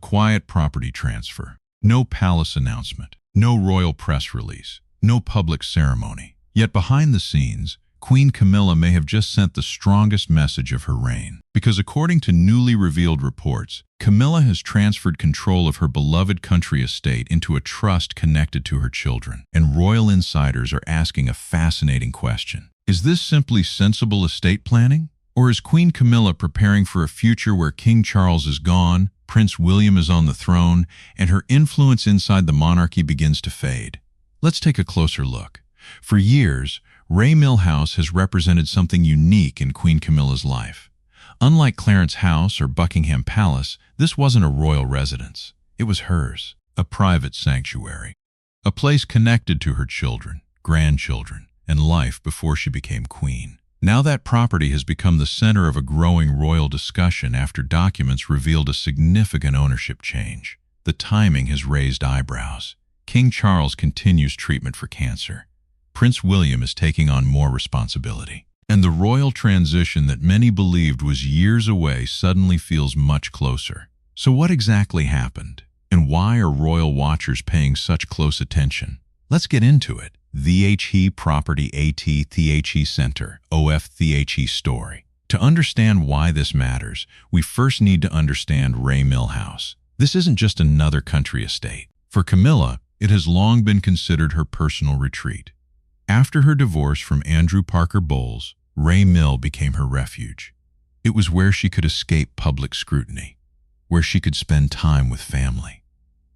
quiet property transfer. No palace announcement. No royal press release. No public ceremony. Yet behind the scenes, Queen Camilla may have just sent the strongest message of her reign. Because according to newly revealed reports, Camilla has transferred control of her beloved country estate into a trust connected to her children. And royal insiders are asking a fascinating question. Is this simply sensible estate planning? Or is Queen Camilla preparing for a future where King Charles is gone, Prince William is on the throne, and her influence inside the monarchy begins to fade? Let's take a closer look. For years, Ray Mill House has represented something unique in Queen Camilla's life. Unlike Clarence House or Buckingham Palace, this wasn't a royal residence. It was hers, a private sanctuary, a place connected to her children, grandchildren, and life before she became queen. Now that property has become the center of a growing royal discussion after documents revealed a significant ownership change. The timing has raised eyebrows. King Charles continues treatment for cancer. Prince William is taking on more responsibility. And the royal transition that many believed was years away suddenly feels much closer. So what exactly happened? And why are royal watchers paying such close attention? Let's get into it. The Property AT Center, OF story. To understand why this matters, we first need to understand Ray Mill House. This isn't just another country estate. For Camilla, it has long been considered her personal retreat. After her divorce from Andrew Parker Bowles, Ray Mill became her refuge. It was where she could escape public scrutiny, where she could spend time with family,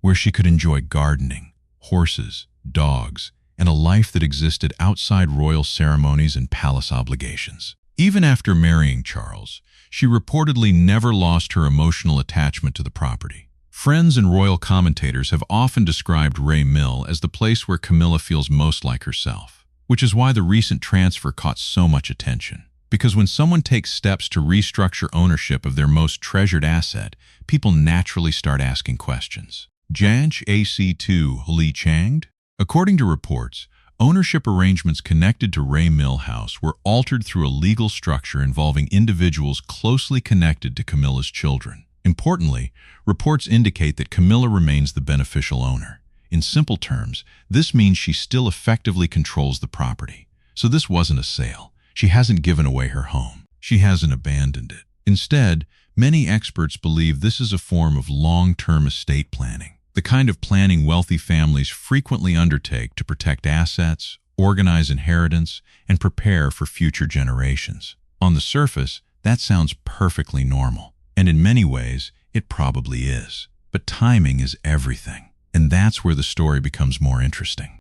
where she could enjoy gardening, horses, dogs, and a life that existed outside royal ceremonies and palace obligations. Even after marrying Charles, she reportedly never lost her emotional attachment to the property. Friends and royal commentators have often described Ray Mill as the place where Camilla feels most like herself, which is why the recent transfer caught so much attention. Because when someone takes steps to restructure ownership of their most treasured asset, people naturally start asking questions. Janch AC2 Li Changed? According to reports, ownership arrangements connected to Ray Mill House were altered through a legal structure involving individuals closely connected to Camilla's children. Importantly, reports indicate that Camilla remains the beneficial owner. In simple terms, this means she still effectively controls the property. So this wasn't a sale. She hasn't given away her home. She hasn't abandoned it. Instead, many experts believe this is a form of long-term estate planning, the kind of planning wealthy families frequently undertake to protect assets, organize inheritance, and prepare for future generations. On the surface, that sounds perfectly normal, and in many ways, it probably is. But timing is everything. And that's where the story becomes more interesting.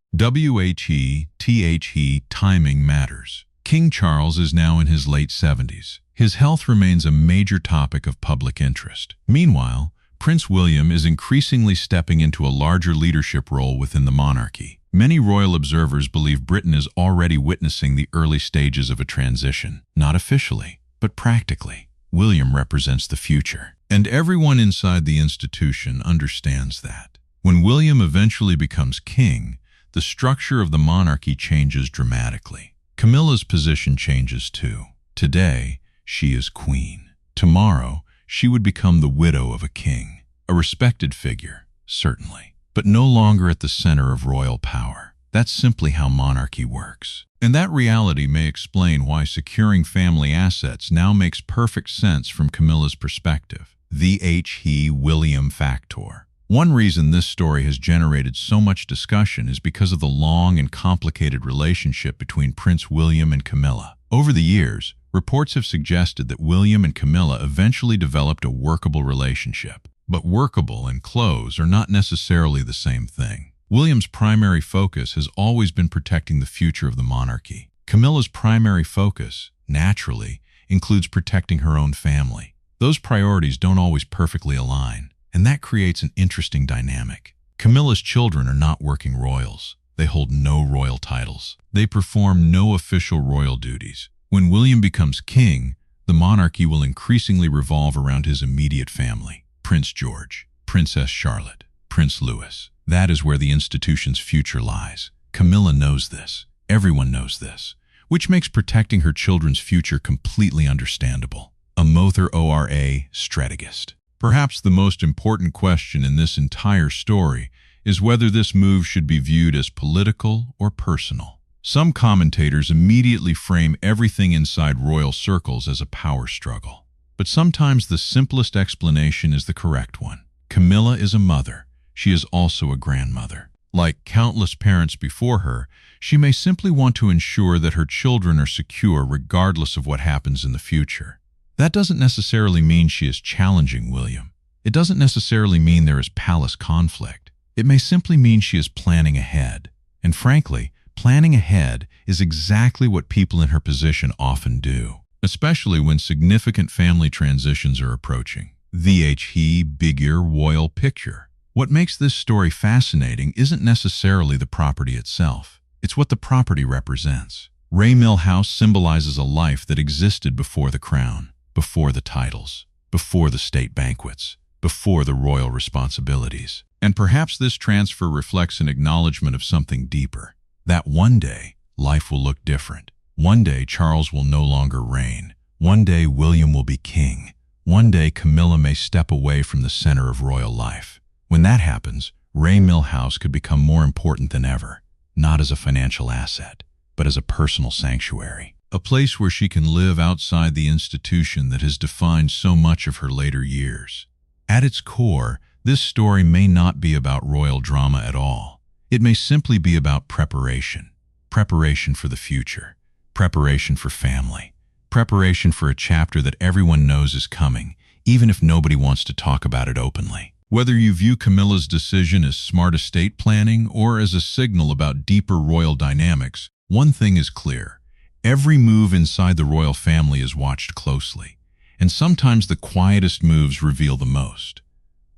Timing matters. King Charles is now in his late 70s. His health remains a major topic of public interest. Meanwhile, Prince William is increasingly stepping into a larger leadership role within the monarchy. Many royal observers believe Britain is already witnessing the early stages of a transition. Not officially, but practically. William represents the future. And everyone inside the institution understands that. When William eventually becomes king, the structure of the monarchy changes dramatically. Camilla's position changes too. Today, she is queen. Tomorrow, she would become the widow of a king. A respected figure, certainly, but no longer at the center of royal power. That's simply how monarchy works. And that reality may explain why securing family assets now makes perfect sense from Camilla's perspective. The William factor. One reason this story has generated so much discussion is because of the long and complicated relationship between Prince William and Camilla. Over the years, reports have suggested that William and Camilla eventually developed a workable relationship. But workable and close are not necessarily the same thing. William's primary focus has always been protecting the future of the monarchy. Camilla's primary focus, naturally, includes protecting her own family. Those priorities don't always perfectly align. And that creates an interesting dynamic. Camilla's children are not working royals. They hold no royal titles. They perform no official royal duties. When William becomes king, the monarchy will increasingly revolve around his immediate family. Prince George, Princess Charlotte, Prince Louis. That is where the institution's future lies. Camilla knows this. Everyone knows this, which makes protecting her children's future completely understandable. A Mother ORA strategist. Perhaps the most important question in this entire story is whether this move should be viewed as political or personal. Some commentators immediately frame everything inside royal circles as a power struggle. But sometimes the simplest explanation is the correct one. Camilla is a mother. She is also a grandmother. Like countless parents before her, she may simply want to ensure that her children are secure regardless of what happens in the future. That doesn't necessarily mean she is challenging William. It doesn't necessarily mean there is palace conflict. It may simply mean she is planning ahead. And frankly, planning ahead is exactly what people in her position often do, especially when significant family transitions are approaching. The bigger royal picture. What makes this story fascinating isn't necessarily the property itself. It's what the property represents. Ray Mill House symbolizes a life that existed before the crown, before the titles, before the state banquets, before the royal responsibilities. And perhaps this transfer reflects an acknowledgement of something deeper, that one day life will look different. One day Charles will no longer reign. One day William will be king. One day Camilla may step away from the center of royal life. When that happens, Ray Mill House could become more important than ever, not as a financial asset, but as a personal sanctuary. A place where she can live outside the institution that has defined so much of her later years. At its core, this story may not be about royal drama at all. It may simply be about preparation. Preparation for the future. Preparation for family. Preparation for a chapter that everyone knows is coming, even if nobody wants to talk about it openly. Whether you view Camilla's decision as smart estate planning or as a signal about deeper royal dynamics, one thing is clear. Every move inside the royal family is watched closely, and sometimes the quietest moves reveal the most.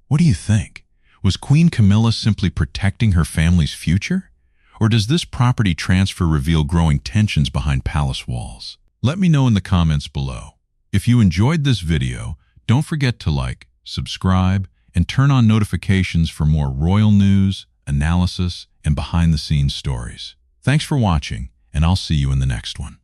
What do you think? Was Queen Camilla simply protecting her family's future? Or does this property transfer reveal growing tensions behind palace walls? Let me know in the comments below. If you enjoyed this video, don't forget to like, subscribe, and turn on notifications for more royal news, analysis, and behind-the-scenes stories. Thanks for watching, and I'll see you in the next one.